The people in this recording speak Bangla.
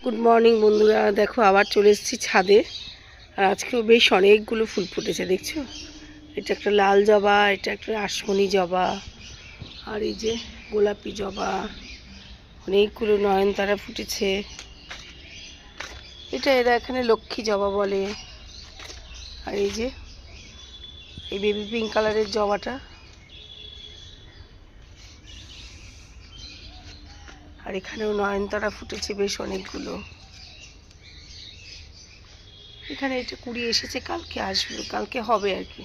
গুড মর্নিং বন্ধুরা, দেখো আবার চলে এসেছি ছাদে। আর আজকেও বেশ অনেকগুলো ফুল ফুটেছে, দেখছো? এটা একটা লাল জবা, এটা একটা আসমনি জবা, আর এই যে গোলাপি জবা, অনেকগুলো নয়নতারা ফুটেছে। এরা এখানে লক্ষ্মী জবা বলে। আর এই যে এই বেবি পিঙ্ক কালারের জবাটা, আর এখানেও নয়নতারা ফুটেছে বেশ অনেকগুলো। এখানে এটা কুড়ি এসেছে, কালকে আসবে, কালকে হবে আর কি।